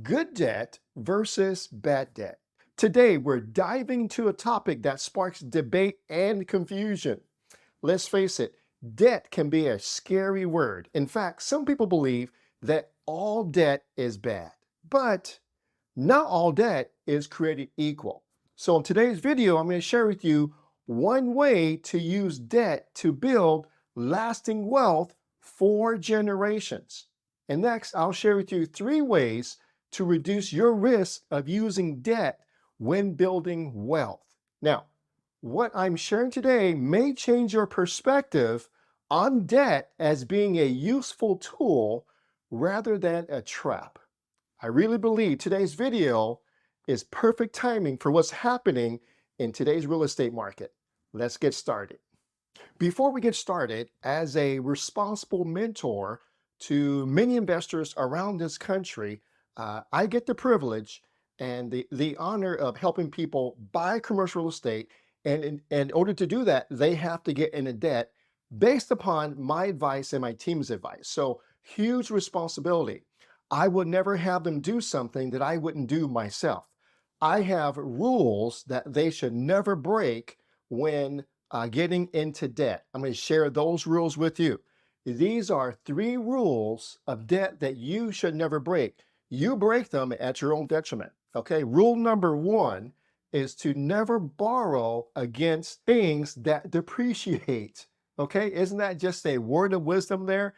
Good debt versus bad debt. Today, we're diving into a topic that sparks debate and confusion. Let's face it, debt can be a scary word. In fact, some people believe that all debt is bad, but not all debt is created equal. So, in today's video, I'm going to share with you one way to use debt to build lasting wealth for generations. And next, I'll share with you 3 ways to reduce your risk of using debt when building wealth. Now, what I'm sharing today may change your perspective on debt as being a useful tool rather than a trap. I really believe today's video is perfect timing for what's happening in today's real estate market. Let's get started. Before we get started, as a responsible mentor to many investors around this country, I get the privilege and the honor of helping people buy commercial real estate. And in order to do that, they have to get into debt based upon my advice and my team's advice. So, huge responsibility. I would never have them do something that I wouldn't do myself. I have rules that they should never break when getting into debt. I'm going to share those rules with you. These are 3 rules of debt that you should never break. You break them at your own detriment. Okay. Rule number 1 is to never borrow against things that depreciate. Okay. Isn't that just a word of wisdom there?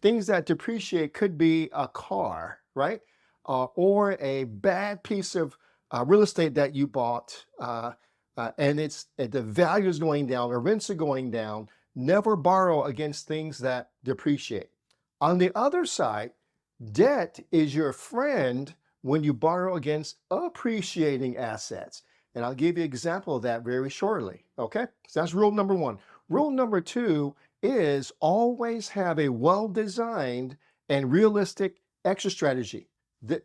Things that depreciate could be a car, right? Or a bad piece of real estate that you bought. And the value is going down, or rents are going down. Never borrow against things that depreciate. On the other side, debt is your friend when you borrow against appreciating assets. And I'll give you an example of that very shortly. Okay, so that's rule number 1. Rule number 2 is always have a well-designed and realistic exit strategy.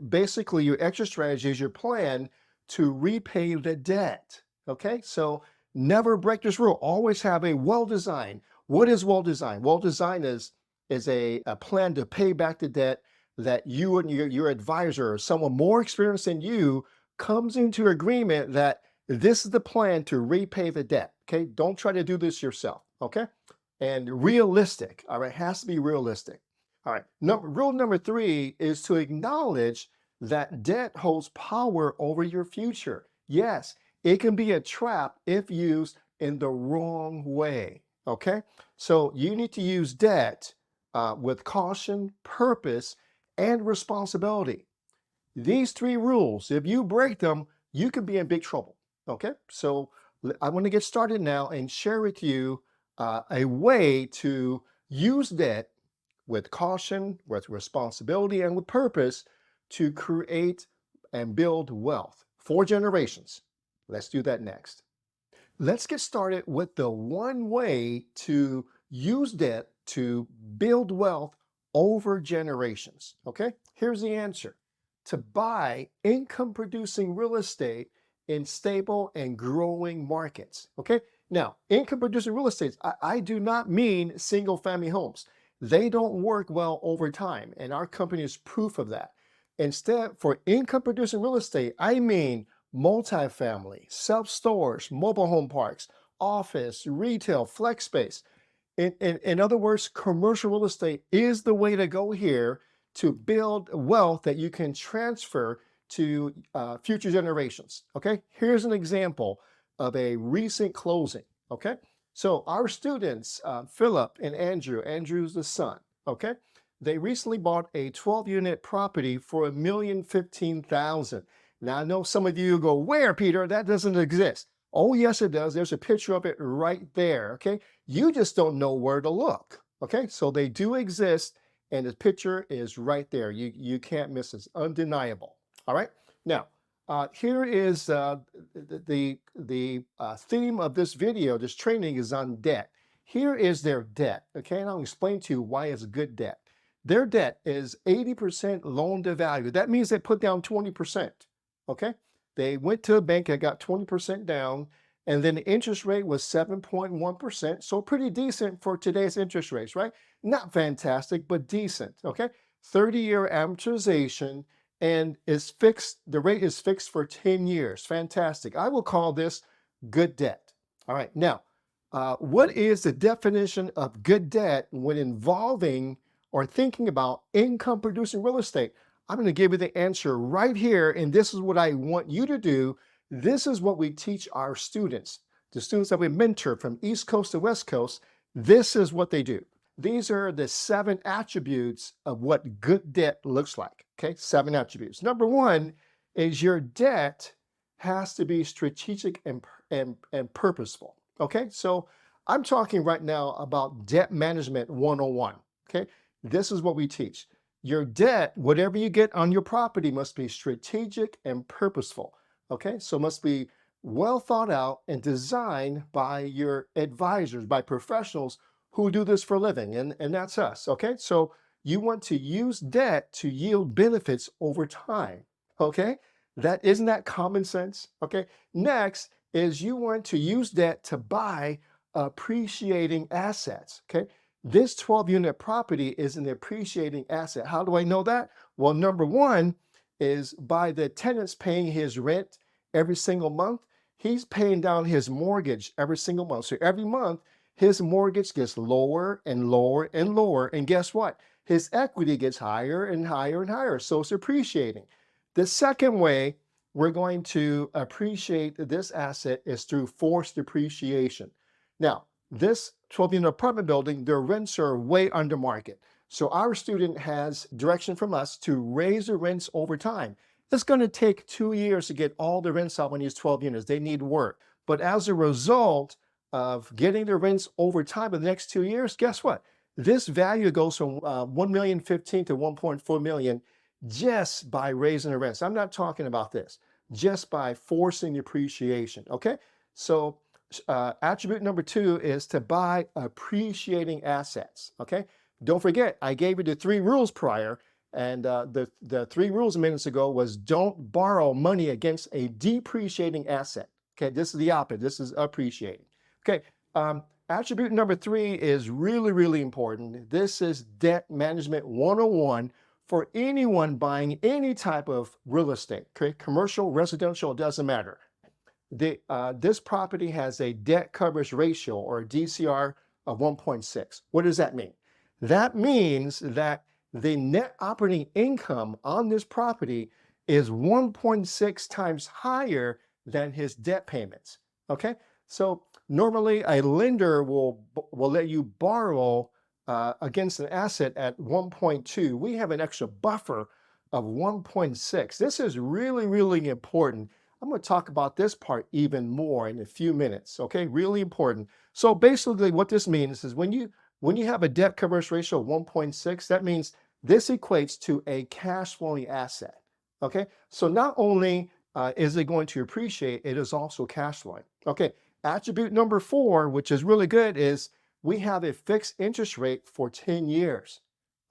Basically, your exit strategy is your plan to repay the debt. Okay, so never break this rule. Always have a well-designed. What is well-designed? Well-designed is a plan to pay back the debt that you and your advisor or someone more experienced than you comes into agreement that this is the plan to repay the debt. Okay, don't try to do this yourself. Okay, and realistic. All right, has to be realistic. All right, rule number 3 is to acknowledge that debt holds power over your future. Yes, it can be a trap if used in the wrong way. Okay, so you need to use debt with caution, purpose, and responsibility. These 3 rules, if you break them, you could be in big trouble. Okay, so I want to get started now and share with you a way to use debt with caution, with responsibility, and with purpose to create and build wealth for generations. Let's do that next. Let's get started with the one way to use debt to build wealth over generations. Okay, here's the answer: to buy income producing real estate in stable and growing markets. Okay, now income producing real estate, I do not mean single family homes. They don't work well over time, and our company is proof of that. Instead, for income producing real estate, I mean multifamily, self-storage, mobile home parks, office, retail, flex space. In other words, commercial real estate is the way to go here to build wealth that you can transfer to future generations. Okay, here's an example of a recent closing. Okay, so our students, Philip and Andrew's the son. Okay, they recently bought a 12-unit property for $1,015,000. Now I know some of you go, "Where, Peter? That doesn't exist." Oh, yes, it does. There's a picture of it right there. Okay, you just don't know where to look. Okay, so they do exist, and the picture is right there. You can't miss it. It's undeniable. All right. Now, here is the theme of this video. This training is on debt. Here is their debt. Okay, and I'll explain to you why it's good debt. Their debt is 80% loan to value. That means they put down 20%. Okay, they went to a bank and got 20% down, and then the interest rate was 7.1%. So pretty decent for today's interest rates, right? Not fantastic, but decent. Okay, 30-year amortization, and is fixed. The rate is fixed for 10 years. Fantastic. I will call this good debt. All right. Now, what is the definition of good debt when involving or thinking about income producing real estate? I'm going to give you the answer right here. And this is what I want you to do. This is what we teach our students, the students that we mentor from East Coast to West Coast. This is what they do. These are the 7 attributes of what good debt looks like. Okay, 7 attributes. Number 1 is your debt has to be strategic and purposeful. Okay, so I'm talking right now about debt management 101. Okay, this is what we teach. Your debt, whatever you get on your property, must be strategic and purposeful. Okay, so must be well thought out and designed by your advisors, by professionals who do this for a living, and that's us. Okay, so you want to use debt to yield benefits over time. Okay, that isn't that common sense? Okay, next is you want to use debt to buy appreciating assets. Okay, this 12-unit property is an appreciating asset. How do I know that? Well, number 1 is by the tenants paying his rent every single month. He's paying down his mortgage every single month. So every month, his mortgage gets lower and lower and lower. And guess what? His equity gets higher and higher and higher. So it's appreciating. The second way we're going to appreciate this asset is through forced depreciation. Now, this 12-unit apartment building, their rents are way under market. So our student has direction from us to raise the rents over time. It's going to take 2 years to get all the rents out on these 12 units. They need work. But as a result of getting the rents over time in the next 2 years, guess what? This value goes from $1.15 million to $1.4 million just by raising the rents. I'm not talking about this, just by forcing the appreciation. Okay, so attribute number 2 is to buy appreciating assets. Okay, don't forget, I gave you the 3 rules prior, and the 3 rules minutes ago was don't borrow money against a depreciating asset. Okay, this is the opposite. This is appreciating. Okay, attribute number 3 is really, really important. This is debt management 101 for anyone buying any type of real estate. Okay, commercial, residential, it doesn't matter. This property has a debt coverage ratio, or a DCR, of 1.6. What does that mean? That means that the net operating income on this property is 1.6 times higher than his debt payments. Okay, so normally a lender will let you borrow against an asset at 1.2. We have an extra buffer of 1.6. This is really, really important. I'm going to talk about this part even more in a few minutes. Okay, really important. So basically what this means is when you have a debt coverage ratio of 1.6, that means this equates to a cash flowing asset. Okay, so not only is it going to appreciate, it is also cash flowing. Okay, attribute number 4, which is really good, is we have a fixed interest rate for 10 years.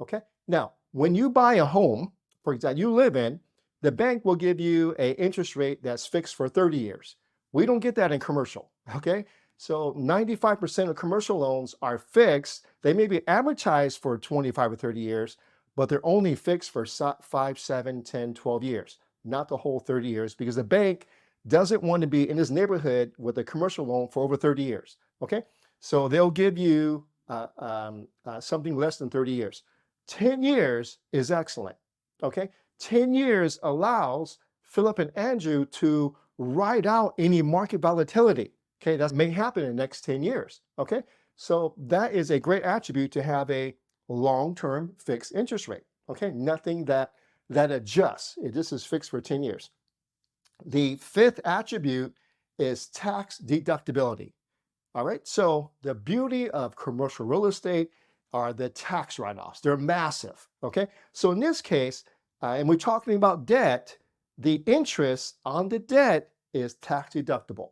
Okay, now when you buy a home, for example, you live in, the bank will give you an interest rate that's fixed for 30 years. We don't get that in commercial. Okay, so 95% of commercial loans are fixed. They may be amortized for 25 or 30 years, but they're only fixed for 5, 7, 10, 12 years, not the whole 30 years, because the bank doesn't want to be in this neighborhood with a commercial loan for over 30 years. Okay, so they'll give you something less than 30 years. 10 years is excellent. Okay, 10 years allows Philip and Andrew to ride out any market volatility. Okay, that may happen in the next 10 years. Okay, so that is a great attribute to have a long-term fixed interest rate. Okay, nothing that adjusts. This is fixed for 10 years. The 5th attribute is tax deductibility. All right, so the beauty of commercial real estate are the tax write-offs. They're massive. Okay, so in this case, and we're talking about debt, the interest on the debt is tax deductible.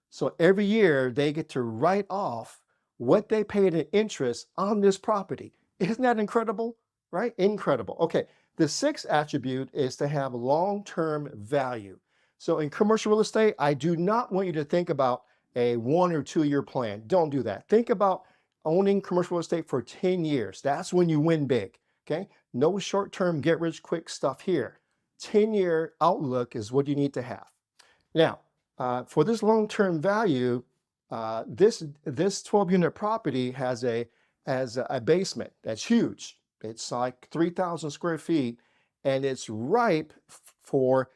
So every year they get to write off what they paid in interest on this property. Isn't that incredible? Right? Incredible. Okay, the 6th attribute is to have long-term value. So in commercial real estate, I do not want you to think about a 1 or 2 year plan. Don't do that. Think about owning commercial real estate for 10 years. That's when you win big. Okay, no short-term get-rich-quick stuff here. 10-year outlook is what you need to have. Now, for this long-term value, this 12-unit property has a basement that's huge. It's like 3,000 square feet, and it's ripe for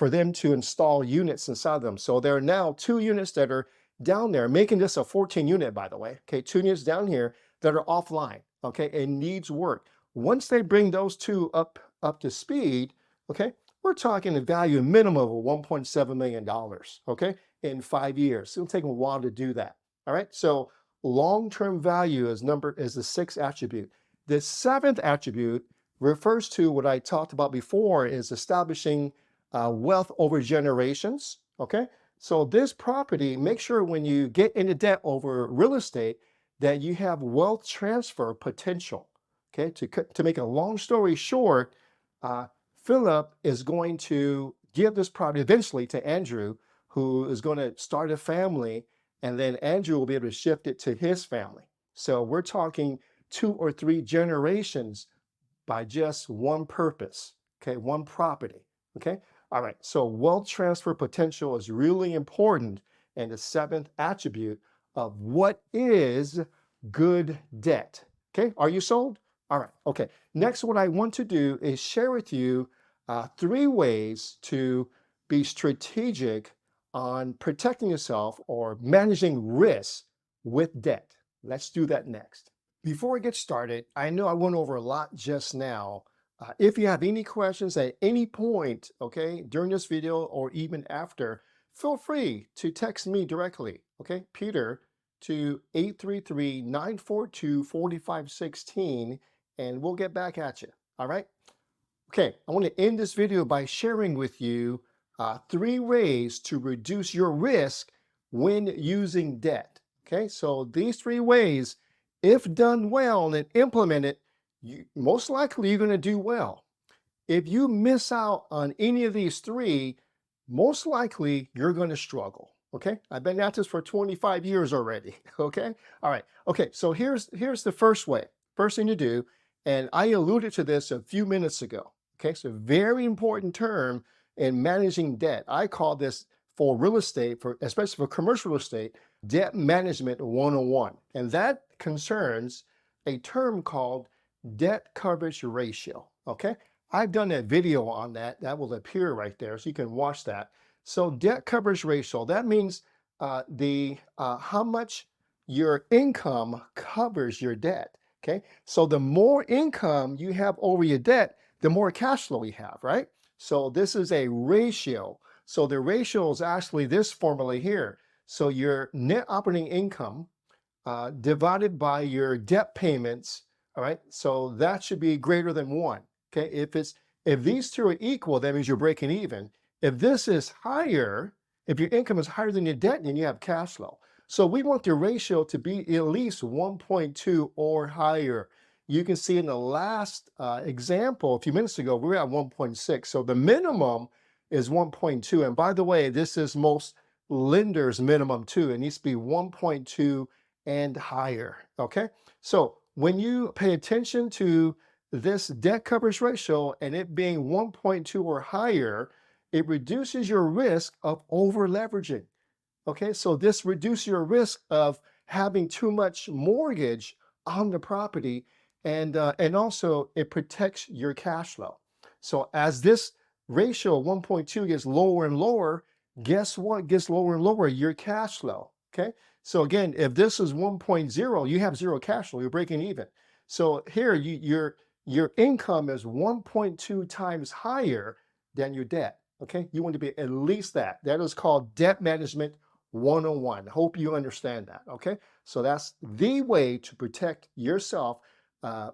them to install units inside them. So there are now 2 units that are down there, making this a 14-unit, by the way. Okay, 2 units down here that are offline. Okay, it needs work. Once they bring those 2 up to speed, okay, we're talking a value minimum of $1.7 million, okay, in 5 years. It'll take a while to do that. All right, so long-term value is the 6th attribute. The 7th attribute refers to what I talked about before, is establishing wealth over generations. Okay, so this property, make sure when you get into debt over real estate that you have wealth transfer potential. Okay, to make a long story short, Philip is going to give this property eventually to Andrew, who is going to start a family, and then Andrew will be able to shift it to his family. So we're talking 2 or 3 generations by just one purpose, okay, one property, okay? All right, so wealth transfer potential is really important, and the 7th attribute of what is good debt, okay? Are you sold? All right, okay. Next, what I want to do is share with you 3 ways to be strategic on protecting yourself or managing risk with debt. Let's do that next. Before I get started, I know I went over a lot just now. If you have any questions at any point, okay, during this video or even after, feel free to text me directly, okay, Peter, to 833-942-4516, and we'll get back at you, all right? Okay, I want to end this video by sharing with you 3 ways to reduce your risk when using debt. Okay, so these 3 ways, if done well and implemented, most likely you're going to do well. If you miss out on any of these 3, most likely you're going to struggle. Okay, I've been at this for 25 years already. Okay, all right. Okay, so here's the first way. First thing to do, and I alluded to this a few minutes ago. Okay, so very important term in managing debt. I call this, for real estate, especially for commercial real estate, debt management 101. And that concerns a term called debt coverage ratio. Okay, I've done a video on that. That will appear right there, so you can watch that. So debt coverage ratio, that means how much your income covers your debt. Okay, so the more income you have over your debt, the more cash flow you have, right? So this is a ratio. So the ratio is actually this formula here. So your net operating income divided by your debt payments, all right? So that should be greater than 1, okay? If these 2 are equal, that means you're breaking even. If this is higher, if your income is higher than your debt, then you have cash flow. So we want the ratio to be at least 1.2 or higher. You can see in the last example a few minutes ago, we were at 1.6. So the minimum is 1.2. And by the way, this is most lenders' minimum too. It needs to be 1.2 and higher, okay? So when you pay attention to this debt coverage ratio and it being 1.2 or higher, it reduces your risk of over leveraging. Okay, so this reduces your risk of having too much mortgage on the property, and also it protects your cash flow. So as this ratio 1.2 gets lower and lower, guess what gets lower and lower? Your cash flow. Okay, so again, if this is 1.0, you have 0 cash flow, you're breaking even. So here your income is 1.2 times higher than your debt. Okay, you want to be at least that. That is called debt management 101. Hope you understand that. Okay, so that's the way to protect yourself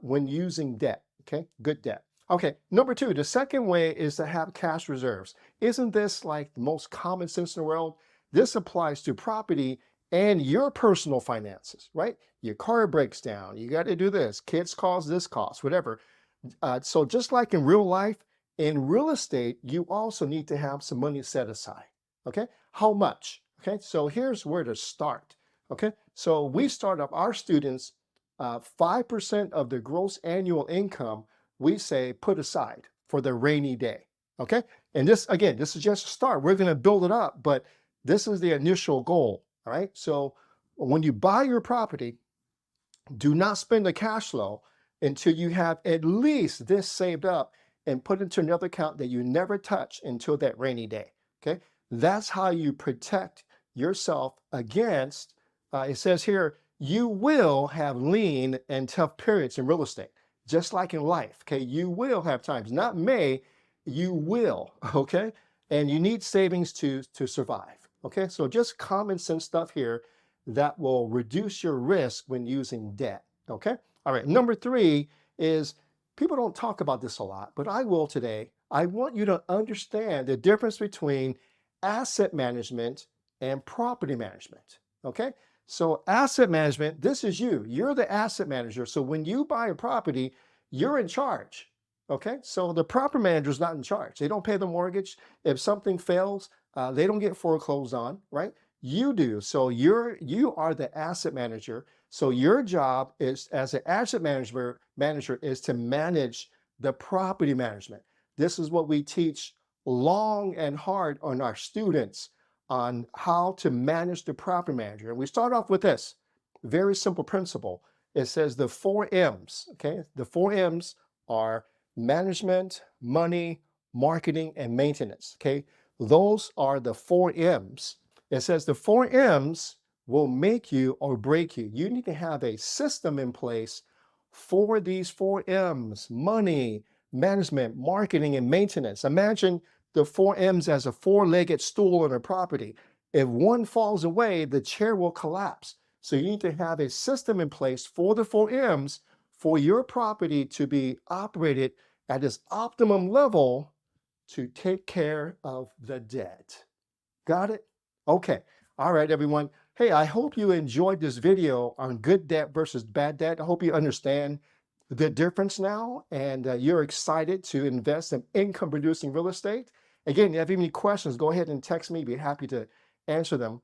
when using debt. Okay, good debt. Okay, number 2, the second way is to have cash reserves. Isn't this like the most common sense in the world? This applies to property and your personal finances, right? Your car breaks down, you got to do this, kids cause this cost, whatever. So just like in real life, in real estate, you also need to have some money set aside. Okay, how much? Okay, so here's where to start. Okay, so we start up our students 5% of the gross annual income, we say put aside for the rainy day. Okay. And this, again, this is just a start. We're going to build it up, but this is the initial goal. All right. So when you buy your property, do not spend the cash flow until you have at least this saved up and put into another account that you never touch until that rainy day. Okay. That's how you protect yourself against, it says here, you will have lean and tough periods in real estate, just like in life. Okay. You will have times, not may, you will. Okay. And you need savings to survive. Okay. So just common sense stuff here that will reduce your risk when using debt. Okay. All right. Number 3 is, people don't talk about this a lot, but I will today. I want you to understand the difference between asset management and property management. Okay. So asset management, this is you. You're the asset manager. So when you buy a property, you're in charge. Okay. So the property manager is not in charge. They don't pay the mortgage. If something fails, they don't get foreclosed on, right? You do. So you are the asset manager. So your job is, as an asset manager is to manage the property management. This is what we teach long and hard on our students, on how to manage the property manager. And we start off with this very simple principle. It says the 4 M's. Okay. The 4 M's are management, money, marketing, and maintenance. Okay. Those are the 4 M's. It says the 4 M's will make you or break you. You need to have a system in place for these 4 M's: money, management, marketing, and maintenance. Imagine the 4 M's as a 4-legged stool on a property. If one falls away, the chair will collapse. So you need to have a system in place for the 4 M's for your property to be operated at its optimum level to take care of the debt. Got it? Okay. All right, everyone. Hey, I hope you enjoyed this video on good debt versus bad debt. I hope you understand the difference now, and you're excited to invest in income producing real estate. Again, if you have any questions, go ahead and text me. Be happy to answer them.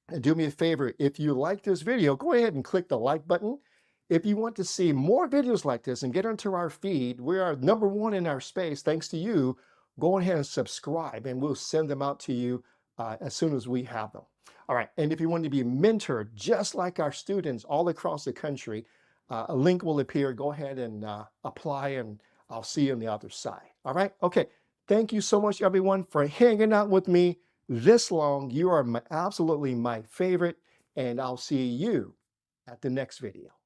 And do me a favor, if you like this video, go ahead and click the like button. If you want to see more videos like this and get onto our feed, we are #1 in our space, thanks to you. Go ahead and subscribe, and we'll send them out to you as soon as we have them. All right. And if you want to be mentored just like our students all across the country, a link will appear. Go ahead and apply, and I'll see you on the other side. All right. Okay. Thank you so much, everyone, for hanging out with me this long. You are absolutely my favorite, and I'll see you at the next video.